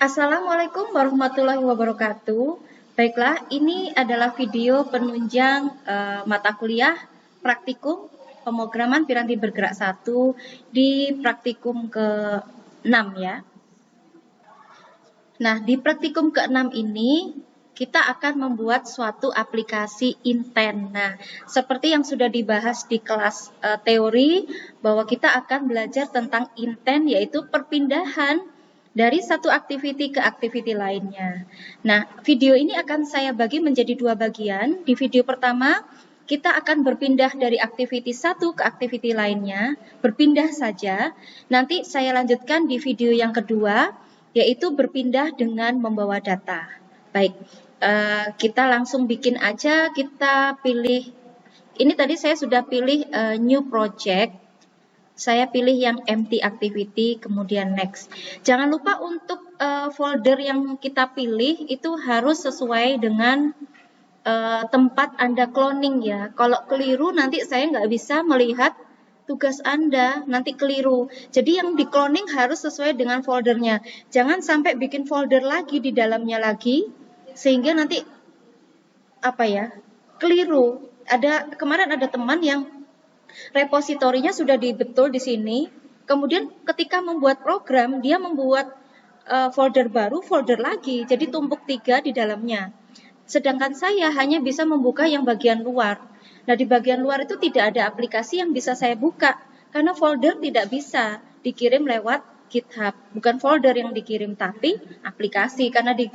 Assalamualaikum warahmatullahi wabarakatuh. Baiklah, ini adalah video penunjang mata kuliah praktikum pemrograman piranti bergerak 1 di praktikum ke-6 ya. Nah, di praktikum ke-6 ini kita akan membuat suatu aplikasi Inten. Nah, seperti yang sudah dibahas di kelas teori bahwa kita akan belajar tentang Inten, yaitu perpindahan dari satu aktiviti ke aktiviti lainnya. Nah, video ini akan saya bagi menjadi 2 bagian. Di video pertama, kita akan berpindah dari aktiviti satu ke aktiviti lainnya, berpindah saja. Nanti saya lanjutkan di video yang kedua, yaitu berpindah dengan membawa data. Baik, kita langsung bikin aja, kita pilih, ini tadi saya sudah pilih new project, saya pilih yang empty activity, kemudian next. Jangan lupa untuk folder yang kita pilih itu harus sesuai dengan tempat Anda cloning ya. Kalau keliru nanti saya nggak bisa melihat tugas Anda, nanti keliru. Jadi yang di cloning harus sesuai dengan foldernya. Jangan sampai bikin folder lagi di dalamnya lagi, sehingga nanti keliru. Kemarin ada teman yang repositorinya sudah dibetul di sini, kemudian ketika membuat program, dia membuat folder baru, folder lagi, jadi tumpuk 3 di dalamnya. Sedangkan saya hanya bisa membuka yang bagian luar. Nah, di bagian luar itu tidak ada aplikasi yang bisa saya buka, karena folder tidak bisa dikirim lewat GitHub. Bukan folder yang dikirim, tapi aplikasi. Karena di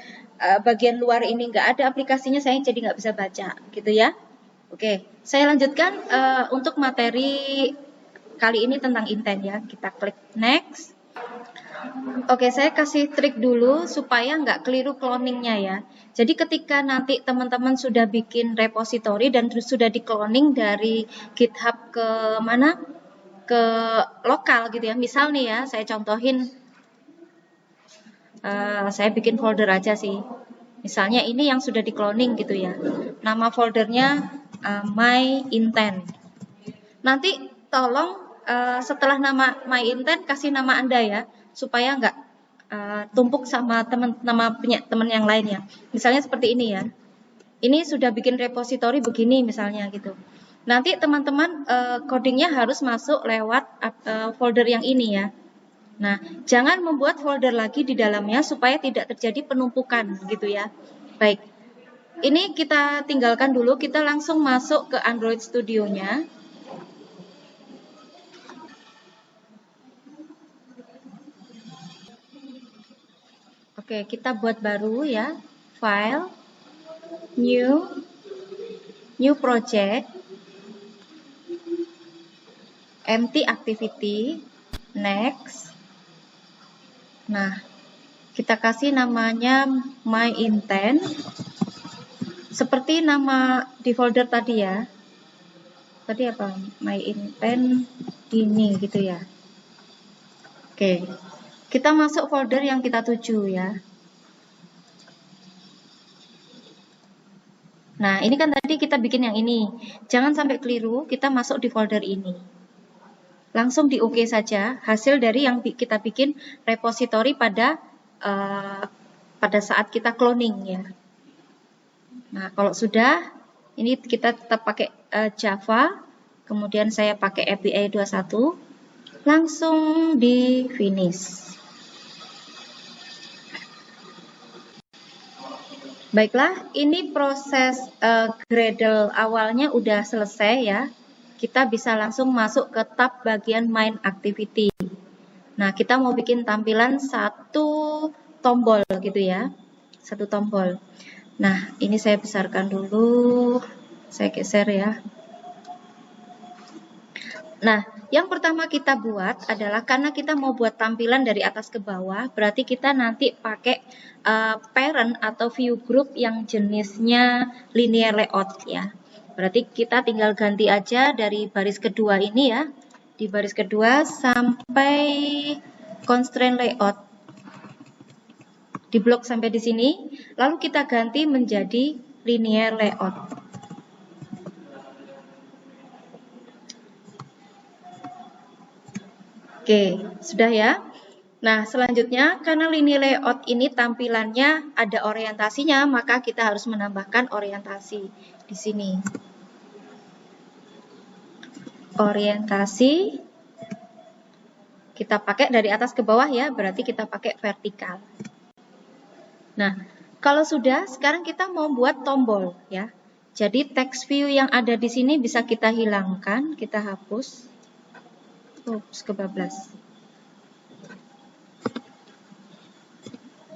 bagian luar ini nggak ada aplikasinya, saya jadi nggak bisa baca, gitu ya. Oke, saya lanjutkan untuk materi kali ini tentang Inten ya. Kita klik next. Oke, saya kasih trik dulu supaya nggak keliru cloningnya ya. Jadi ketika nanti teman-teman sudah bikin repository dan sudah di cloning dari GitHub ke mana? Ke lokal gitu ya. Misal nih ya, saya contohin, saya bikin folder aja sih. Misalnya ini yang sudah di cloning gitu ya. Nama foldernya My Inten. Nanti tolong setelah nama My Inten kasih nama Anda ya, supaya nggak tumpuk sama teman yang lain ya. Misalnya seperti ini ya. Ini sudah bikin repository begini misalnya gitu. Nanti teman-teman codingnya harus masuk lewat folder yang ini ya. Nah, jangan membuat folder lagi di dalamnya supaya tidak terjadi penumpukan gitu ya. Baik, ini kita tinggalkan dulu, kita langsung masuk ke Android Studio-nya. Oke, kita buat baru ya, file, new project, empty activity, next. Nah, kita kasih namanya My Inten, seperti nama di folder tadi ya. Tadi apa? My Inten ini gitu ya. Oke, kita masuk folder yang kita tuju ya. Nah, ini kan tadi kita bikin yang ini. Jangan sampai keliru, kita masuk di folder ini. Langsung di OK saja, hasil dari yang kita bikin repository pada saat kita cloning ya. Nah, kalau sudah, ini kita tetap pakai Java, kemudian saya pakai API 21, langsung di finish. Baiklah, ini proses Gradle awalnya udah selesai ya. Kita bisa langsung masuk ke tab bagian Main Activity. Nah, kita mau bikin tampilan satu tombol gitu ya. Satu tombol. Nah, ini saya besarkan dulu. Saya geser ya. Nah, yang pertama kita buat adalah karena kita mau buat tampilan dari atas ke bawah, berarti kita nanti pakai parent atau view group yang jenisnya linear layout ya. Berarti kita tinggal ganti aja dari baris kedua ini ya. Di baris kedua sampai constraint layout. Di blok sampai di sini, lalu kita ganti menjadi linear layout. Oke, sudah ya. Nah, selanjutnya karena lini layout ini tampilannya ada orientasinya, maka kita harus menambahkan orientasi di sini. Orientasi kita pakai dari atas ke bawah ya, berarti kita pakai vertikal. Nah, kalau sudah, sekarang kita mau buat tombol ya. Jadi text view yang ada di sini bisa kita hilangkan, kita hapus. Ups, kebablas.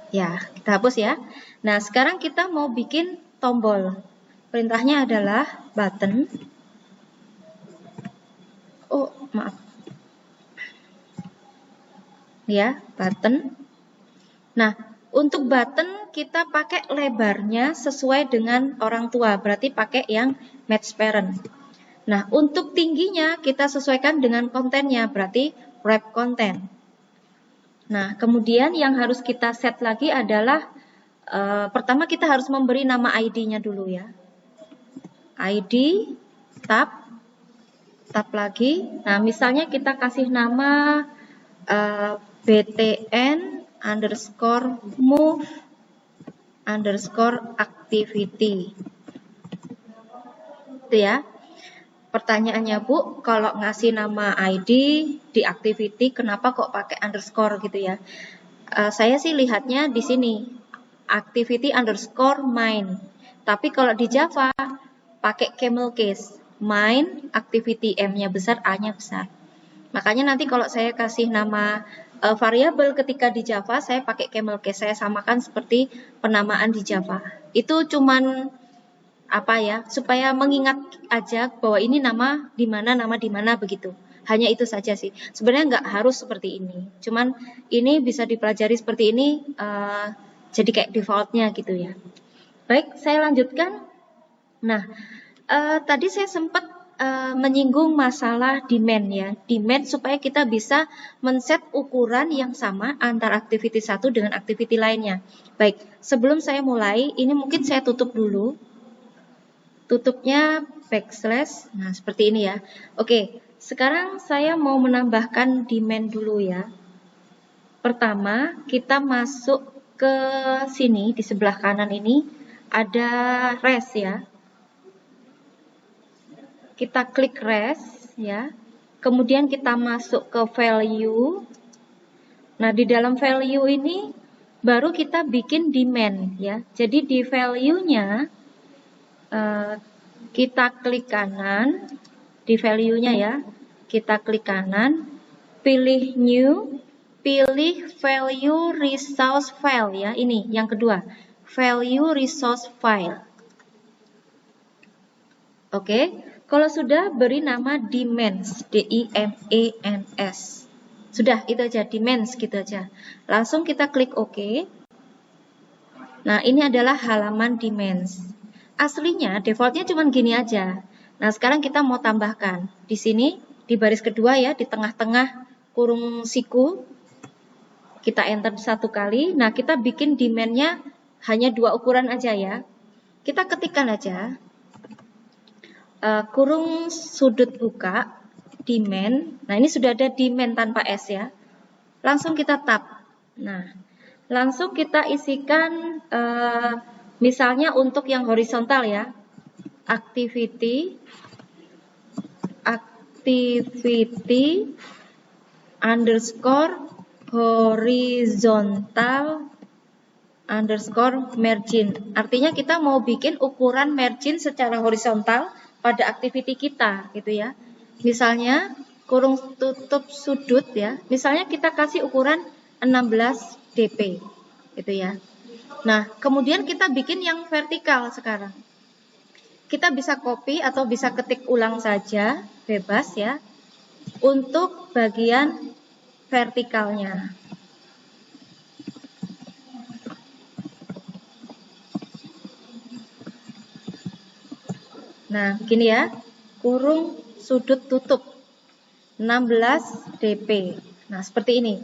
Ya, kita hapus ya. Nah, sekarang kita mau bikin tombol. Perintahnya adalah button. Oh, maaf. Ya, button. Nah, untuk button kita pakai lebarnya sesuai dengan orang tua, berarti pakai yang match parent. Nah, untuk tingginya kita sesuaikan dengan kontennya, berarti wrap content. Nah, kemudian yang harus kita set lagi adalah pertama kita harus memberi nama ID-nya dulu ya. ID, tab lagi. Nah, misalnya kita kasih nama btn underscore move underscore activity. Itu ya. Pertanyaannya Bu, kalau ngasih nama ID di activity, kenapa kok pakai underscore gitu ya? Saya sih lihatnya di sini, activity underscore main. Tapi kalau di Java, pakai camel case. Main, activity M-nya besar, A-nya besar. Makanya nanti kalau saya kasih nama variabel ketika di Java, saya pakai camel case. Saya samakan seperti penamaan di Java. Itu cuman apa ya, supaya mengingat aja bahwa ini nama di mana begitu. Hanya itu saja sih. Sebenarnya nggak harus seperti ini. Cuman ini bisa dipelajari seperti ini, jadi kayak defaultnya gitu ya. Baik, saya lanjutkan. Nah, tadi saya sempat menyinggung masalah demand ya. Demand supaya kita bisa men-set ukuran yang sama antara activity satu dengan activity lainnya. Baik, sebelum saya mulai, ini mungkin saya tutup dulu. Tutupnya backslash, nah seperti ini ya. Oke, sekarang saya mau menambahkan demand dulu ya. Pertama, kita masuk ke sini, di sebelah kanan ini, ada res ya. Kita klik res ya. Kemudian kita masuk ke value. Nah, di dalam value ini, baru kita bikin demand ya. Jadi di value-nya, kita klik kanan di value-nya ya. Kita klik kanan, pilih new, pilih value resource file ya. Ini yang kedua, value resource file. Oke, kalau sudah beri nama demands, D-I-M-E-N-S. Sudah, itu aja, demands gitu aja. Langsung kita klik OK. Nah, ini adalah halaman demands. Aslinya defaultnya cuma gini aja. Nah, sekarang kita mau tambahkan. Di sini, di baris kedua ya, di tengah-tengah kurung siku, kita enter satu kali. Nah, kita bikin demand-nya hanya 2 ukuran aja ya. Kita ketikkan aja, kurung sudut buka, demand. Nah, ini sudah ada demand tanpa S ya. Langsung kita tab. Nah, langsung kita isikan misalnya untuk yang horizontal ya, activity underscore horizontal underscore margin. Artinya kita mau bikin ukuran margin secara horizontal pada activity kita gitu ya. Misalnya kurung tutup sudut ya. Misalnya kita kasih ukuran 16 dp gitu ya. Nah, kemudian kita bikin yang vertikal sekarang. Kita bisa copy atau bisa ketik ulang saja, bebas ya. Untuk bagian vertikalnya. Nah, begini ya. Kurung sudut tutup 16 dp. Nah, seperti ini.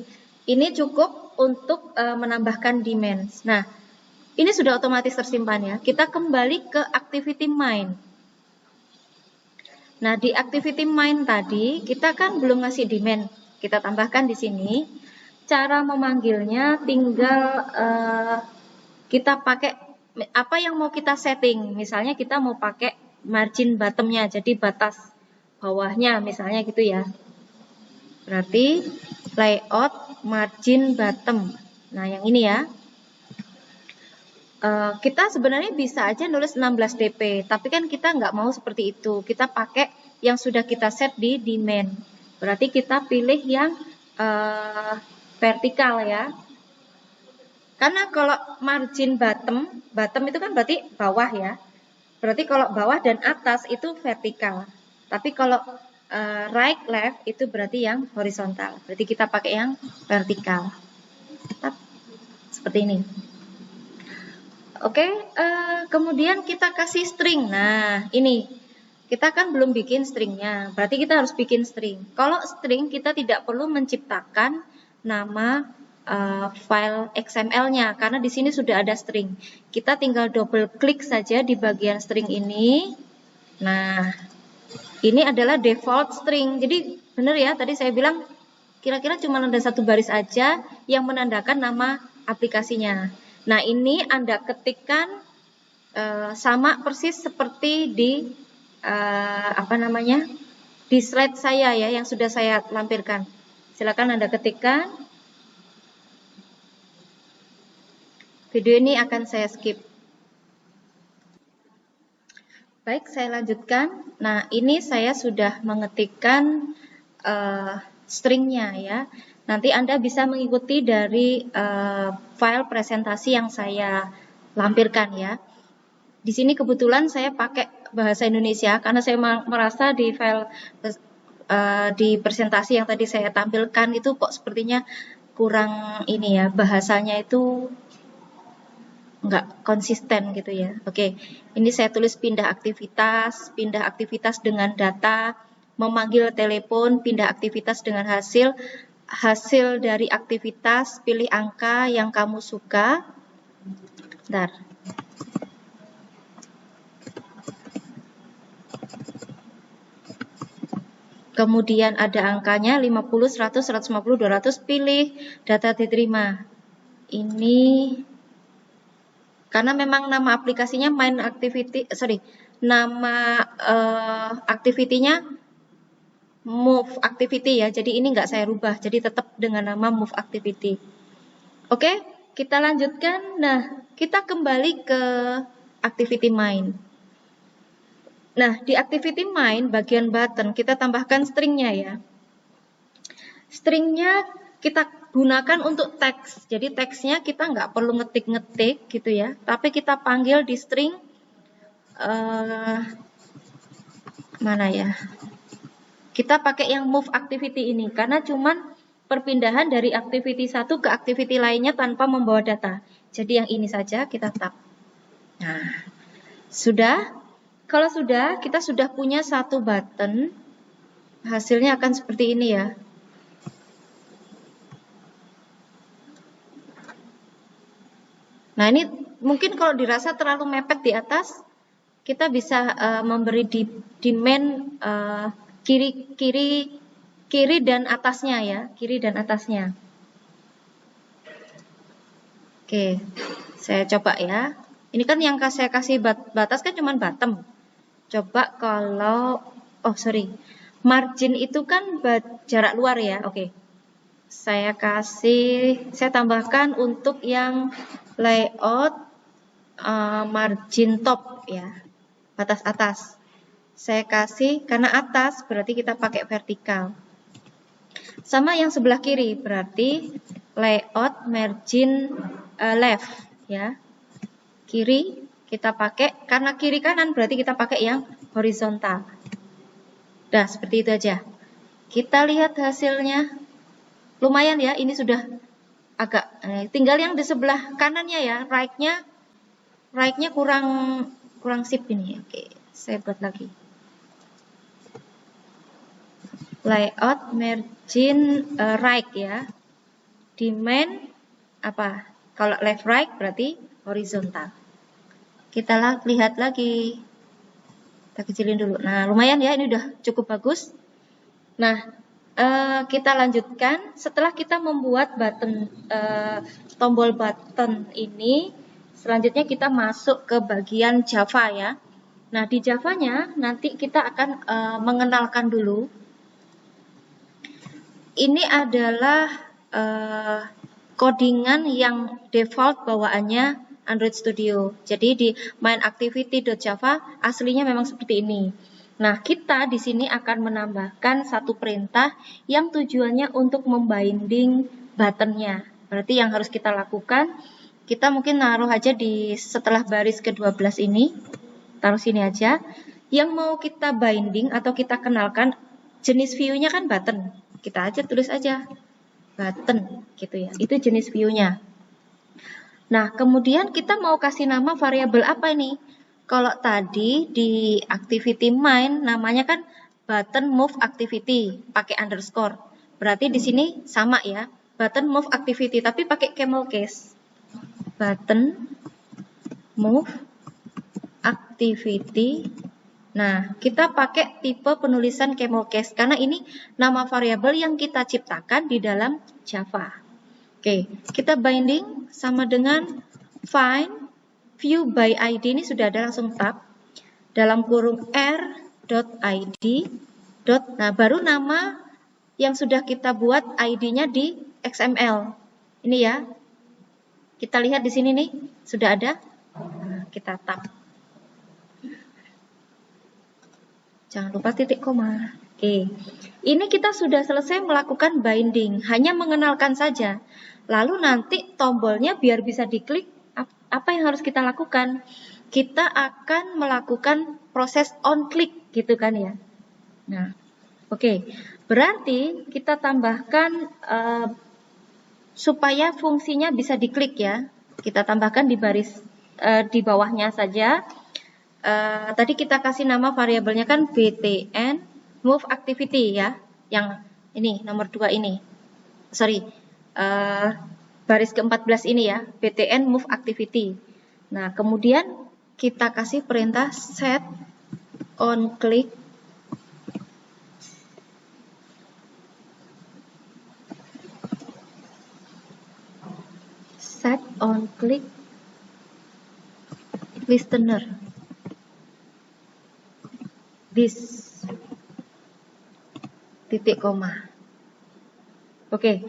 Ini cukup untuk menambahkan demands. Nah, ini sudah otomatis tersimpan ya. Kita kembali ke activity main. Nah, di activity main tadi kita kan belum ngasih demand. Kita tambahkan di sini. cara memanggilnya tinggal kita pakai apa yang mau kita setting. Misalnya kita mau pakai margin bottomnya, jadi batas bawahnya misalnya gitu ya. Berarti layout margin bottom. Nah yang ini ya. Kita sebenarnya bisa aja nulis 16 dp, tapi kan kita nggak mau seperti itu. Kita pakai yang sudah kita set di main. Berarti kita pilih yang vertikal ya. Karena kalau margin bottom itu kan berarti bawah ya. Berarti kalau bawah dan atas itu vertikal. Tapi kalau right left itu berarti yang horizontal. Berarti kita pakai yang vertikal. Seperti ini. Oke, kemudian kita kasih string. Nah, ini kita kan belum bikin stringnya, berarti kita harus bikin string. Kalau string kita tidak perlu menciptakan nama file XML-nya, karena di sini sudah ada string. Kita tinggal double klik saja di bagian string ini. Nah, ini adalah default string. Jadi benar ya, tadi saya bilang kira-kira cuma ada satu baris aja yang menandakan nama aplikasinya. Nah, ini Anda ketikkan sama persis seperti di di slide saya ya yang sudah saya lampirkan. Silakan Anda ketikkan. Video ini akan saya skip. Baik, saya lanjutkan. Nah, ini saya sudah mengetikkan stringnya ya. Nanti Anda bisa mengikuti dari file presentasi yang saya lampirkan ya. Di sini kebetulan saya pakai bahasa Indonesia karena saya merasa di file di presentasi yang tadi saya tampilkan itu kok sepertinya kurang ini ya, bahasanya itu nggak konsisten gitu ya. Oke, ini saya tulis pindah aktivitas dengan data, memanggil telepon, pindah aktivitas dengan hasil dari aktivitas, pilih angka yang kamu suka. Bentar. Kemudian ada angkanya 50, 100, 150, 200, pilih data diterima. Ini karena memang nama aplikasinya main activity, nama activity-nya move activity ya, jadi ini nggak saya rubah, jadi tetap dengan nama move activity. Oke, kita lanjutkan. Nah, kita kembali ke activity main. Nah, di activity main bagian button kita tambahkan stringnya ya. Stringnya kita gunakan untuk teks, jadi teksnya kita nggak perlu ngetik-ngetik gitu ya, tapi kita panggil di string mana ya? Kita pakai yang move activity ini karena cuman perpindahan dari activity satu ke activity lainnya tanpa membawa data. Jadi yang ini saja kita tap. Nah, sudah. Kalau sudah, kita sudah punya satu button. Hasilnya akan seperti ini ya. Nah, ini mungkin kalau dirasa terlalu mepet di atas, kita bisa memberi di main kiri dan atasnya ya, kiri dan atasnya. Oke, saya coba ya. Ini kan yang saya kasih batas kan cuma bottom. Coba kalau, margin itu kan jarak luar ya. Oke, saya tambahkan untuk yang layout margin top ya, batas atas. Saya kasih karena atas berarti kita pakai vertikal. Sama yang sebelah kiri berarti layout margin left ya. Kiri kita pakai, karena kiri kanan berarti kita pakai yang horizontal. Nah, seperti itu aja. Kita lihat hasilnya. Lumayan ya, ini sudah agak tinggal yang di sebelah kanannya ya, right-nya kurang sip ini. Oke, saya buat lagi. Layout margin right ya. Di main apa? Kalau left right berarti horizontal. Kita lihat lagi. Kita kecilin dulu. Nah, lumayan ya, ini udah cukup bagus. Nah, kita lanjutkan. Setelah kita membuat button tombol button ini, selanjutnya kita masuk ke bagian Java ya. Nah, di Java-nya nanti kita akan mengenalkan dulu. Ini adalah codingan yang default bawaannya Android Studio. Jadi di mainActivity.java aslinya memang seperti ini. Nah, kita di sini akan menambahkan satu perintah yang tujuannya untuk membinding buttonnya. Berarti yang harus kita lakukan, kita mungkin naruh aja di setelah baris ke-12 ini. Taruh sini aja. Yang mau kita binding atau kita kenalkan, jenis view-nya kan button. Kita aja tulis aja button gitu ya. Itu jenis view-nya. Nah, kemudian kita mau kasih nama variabel apa ini? Kalau tadi di activity main namanya kan button move activity pakai underscore. Berarti di sini sama ya, button move activity tapi pakai camel case. Button move activity. Nah, kita pakai tipe penulisan camel case karena ini nama variabel yang kita ciptakan di dalam Java. Oke, kita binding sama dengan find view by ID, ini sudah ada, langsung tab dalam kurung r.id. Nah, baru nama yang sudah kita buat ID-nya di XML. Ini ya. Kita lihat di sini nih, sudah ada. Nah, kita tab. Jangan lupa titik koma. Oke. Ini kita sudah selesai melakukan binding, hanya mengenalkan saja. Lalu nanti tombolnya biar bisa diklik, apa yang harus kita lakukan? Kita akan melakukan proses on click gitu kan ya. Nah, oke. Berarti kita tambahkan supaya fungsinya bisa diklik ya. Kita tambahkan di baris di bawahnya saja. Tadi kita kasih nama variabelnya kan btn move activity ya. Yang ini nomor 2 ini. Sorry. Baris ke-14 ini ya, btn move activity. Nah, kemudian kita kasih perintah set on click listener this titik koma. Oke.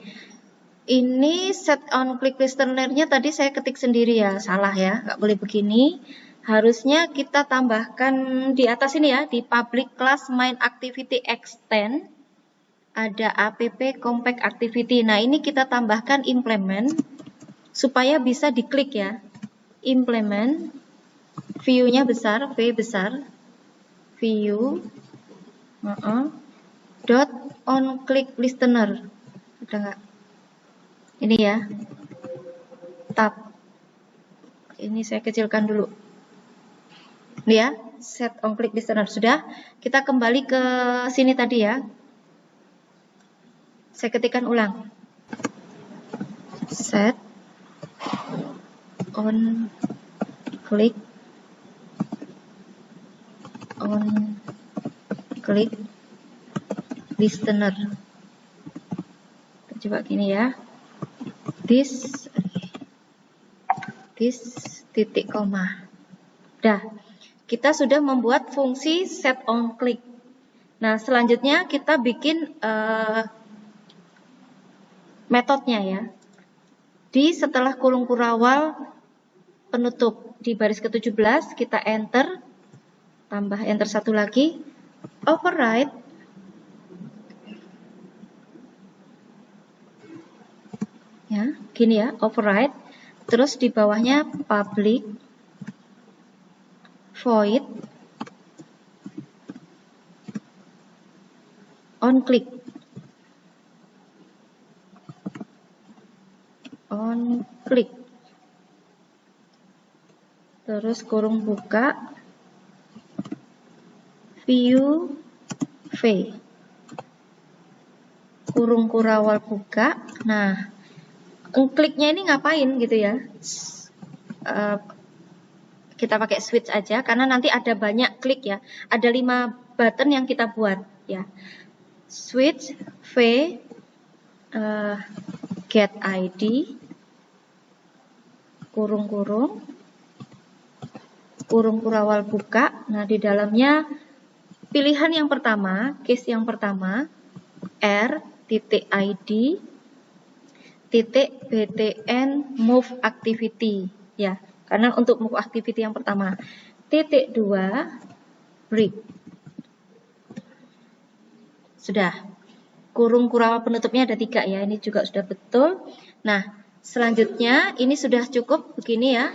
Ini set on click listener-nya tadi saya ketik sendiri ya, salah ya, nggak boleh begini. Harusnya kita tambahkan di atas ini ya, di public class main activity extend, ada app compact activity. Nah, ini kita tambahkan implement, supaya bisa diklik ya. Implement, view-nya besar, V besar, view, dot on click listener. Udah nggak? Ini ya, tab. Ini saya kecilkan dulu. Ini ya, set on click listener. Sudah, kita kembali ke sini tadi ya. Saya ketikkan ulang. Set on click listener. Kita coba gini ya. This titik koma. Dah, kita sudah membuat fungsi set on click. Nah, selanjutnya kita bikin metodenya ya. Di setelah kurung kurawal penutup di baris ke-17 kita enter, tambah enter satu lagi, override ya, gini ya, override. Terus di bawahnya public void on click. Terus kurung buka view V. Kurung kurawal buka. Nah, kliknya ini ngapain gitu ya? Kita pakai switch aja karena nanti ada banyak klik ya. Ada 5 button yang kita buat ya. switch v get id kurung-kurung kurawal buka. Nah, di dalamnya pilihan yang pertama, case yang pertama, r.id .btn move activity ya, karena untuk move activity yang pertama. Titik 2 break. Sudah. Kurung kurawal penutupnya ada 3 ya, ini juga sudah betul. Nah, selanjutnya ini sudah cukup begini ya.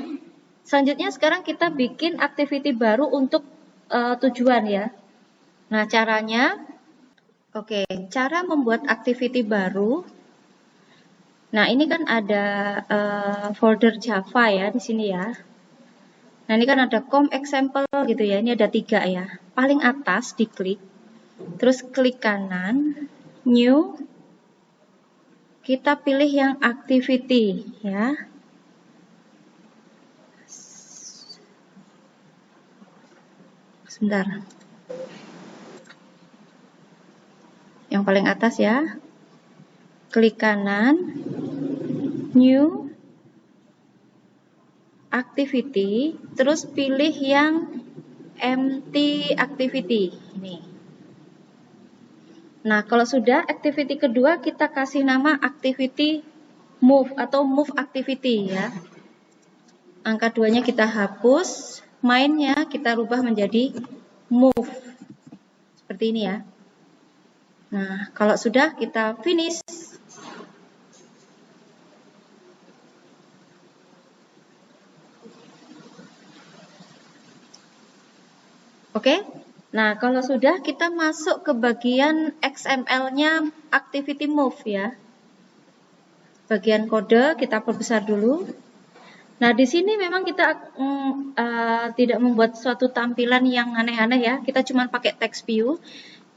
Selanjutnya sekarang kita bikin activity baru untuk tujuan ya. Nah, caranya, oke, cara membuat activity baru. Nah, ini kan ada folder Java ya di sini ya. Nah, ini kan ada com example gitu ya. Ini ada 3 ya. Paling atas diklik. Terus klik kanan, new. Kita pilih yang activity ya. Sebentar. Yang paling atas ya. Klik kanan, new activity, terus pilih yang empty activity ini. Nah, kalau sudah activity kedua kita kasih nama activity move atau move activity ya. Angka 2-nya kita hapus, mainnya kita rubah menjadi move. Seperti ini ya. Nah, kalau sudah kita finish. Oke, nah kalau sudah kita masuk ke bagian XML-nya activity move ya. Bagian kode kita perbesar dulu. Nah di sini memang kita tidak membuat suatu tampilan yang aneh-aneh ya. Kita cuma pakai text view.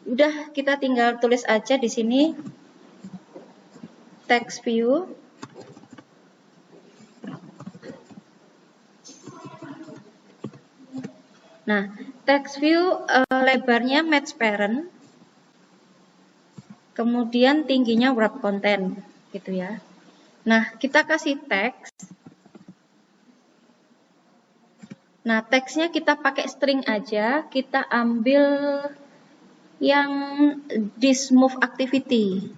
Udah kita tinggal tulis aja di sini text view. Nah, text view lebarnya match parent, kemudian tingginya wrap content, gitu ya. Nah, kita kasih teks. Nah, teksnya kita pakai string aja, kita ambil yang this move activity.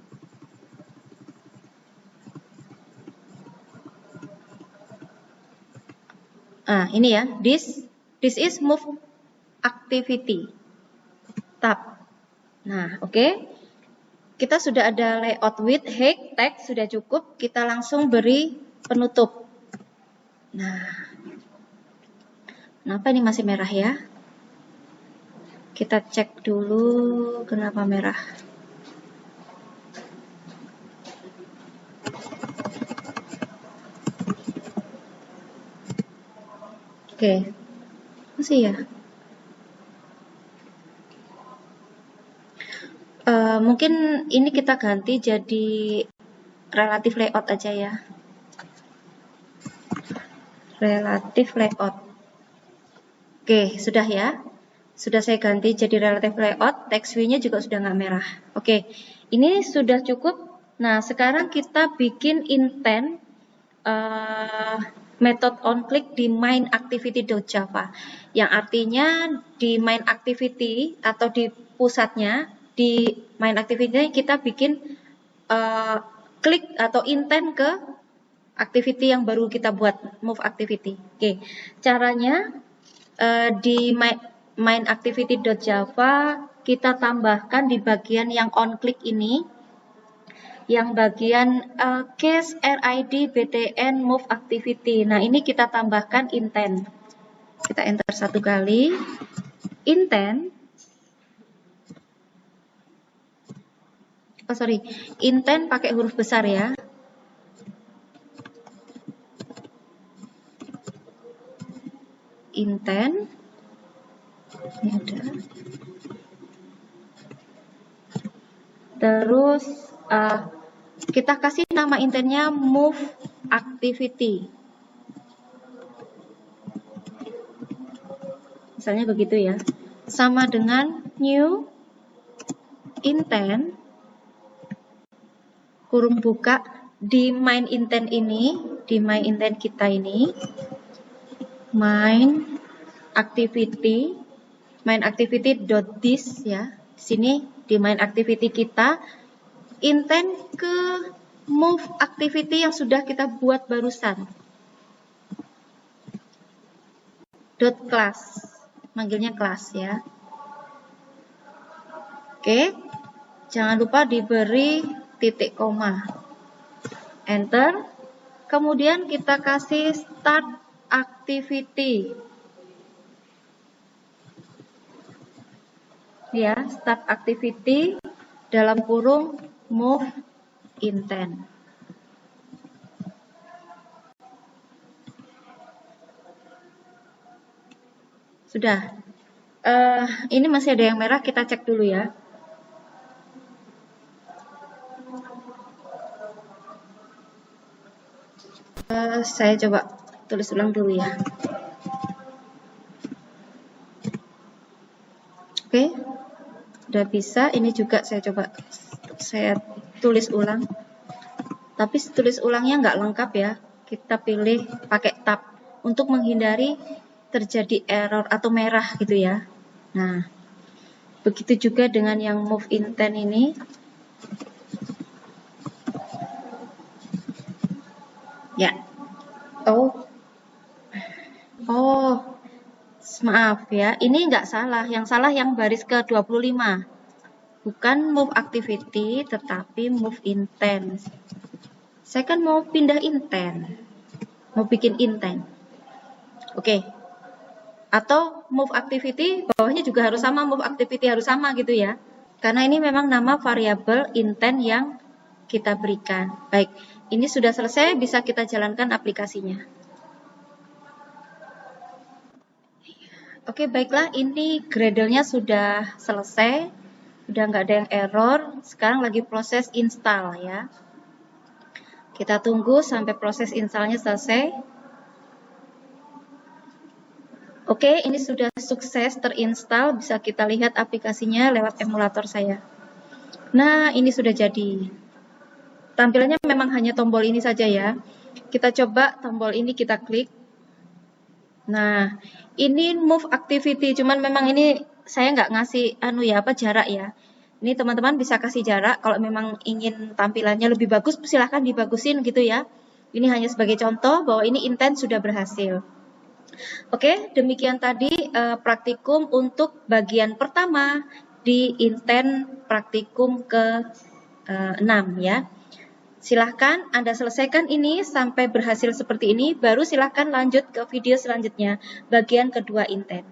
Nah, ini ya, this is move activity. Tab. Nah, oke. Kita sudah ada layout with, height, text sudah cukup. Kita langsung beri penutup. Nah, kenapa ini masih merah ya? Kita cek dulu kenapa merah. Oke, masih ya. Mungkin ini kita ganti jadi relatif layout aja ya. Relatif layout. Oke, sudah ya. Sudah saya ganti jadi relatif layout. Text view-nya juga sudah nggak merah. Oke, ini sudah cukup. Nah, sekarang kita bikin intent method onClick di main activity.java. Yang artinya di main activity atau di pusatnya, di main activity kita bikin klik atau intent ke activity yang baru kita buat, move activity. Oke, caranya di main activity.java kita tambahkan di bagian yang onClick ini, yang bagian case RID BTN move activity. Nah, ini kita tambahkan intent. Kita enter 1 kali. Intent. Oh, sorry. Intent pakai huruf besar ya. Intent. Ini ada. Terus kita kasih nama intentnya move activity. Misalnya begitu ya. Sama dengan new intent kurung buka di main intent ini, di main intent kita ini, main activity.this ya. Di sini di main activity kita intent ke move activity yang sudah kita buat barusan. .class, manggilnya class ya. Oke, jangan lupa diberi titik koma. Enter. Kemudian kita kasih start activity. Ya, start activity dalam kurung move intent. Sudah. Ini masih ada yang merah, kita cek dulu ya. Saya coba tulis ulang dulu ya. Oke, udah bisa. Ini juga saya coba saya tulis ulang. Tapi tulis ulangnya nggak lengkap ya. Kita pilih pakai tab untuk menghindari terjadi error atau merah gitu ya. Nah, begitu juga dengan yang move intent ini. Ya. Maaf ya, ini nggak salah. Yang salah yang baris ke-25. Bukan move activity, tetapi move intent. Saya kan mau pindah intent. Mau bikin intent. Oke. Atau move activity, bawahnya juga harus sama, move activity harus sama gitu ya. Karena ini memang nama variabel intent yang kita berikan. Baik, ini sudah selesai, bisa kita jalankan aplikasinya. Oke, baiklah, ini Gradle-nya sudah selesai, udah nggak ada yang error. Sekarang lagi proses install ya. Kita tunggu sampai proses installnya selesai. Oke, ini sudah sukses terinstall, bisa kita lihat aplikasinya lewat emulator saya. Nah, ini sudah jadi. Tampilannya memang hanya tombol ini saja ya. Kita coba tombol ini kita klik. Nah, ini move activity, cuman memang ini saya nggak ngasih jarak ya. Ini teman-teman bisa kasih jarak kalau memang ingin tampilannya lebih bagus, silahkan dibagusin gitu ya. Ini hanya sebagai contoh bahwa ini intent sudah berhasil. Oke, demikian tadi praktikum untuk bagian pertama di intent praktikum ke-6 ya. Silahkan Anda selesaikan ini sampai berhasil seperti ini, baru silahkan lanjut ke video selanjutnya, bagian kedua intent.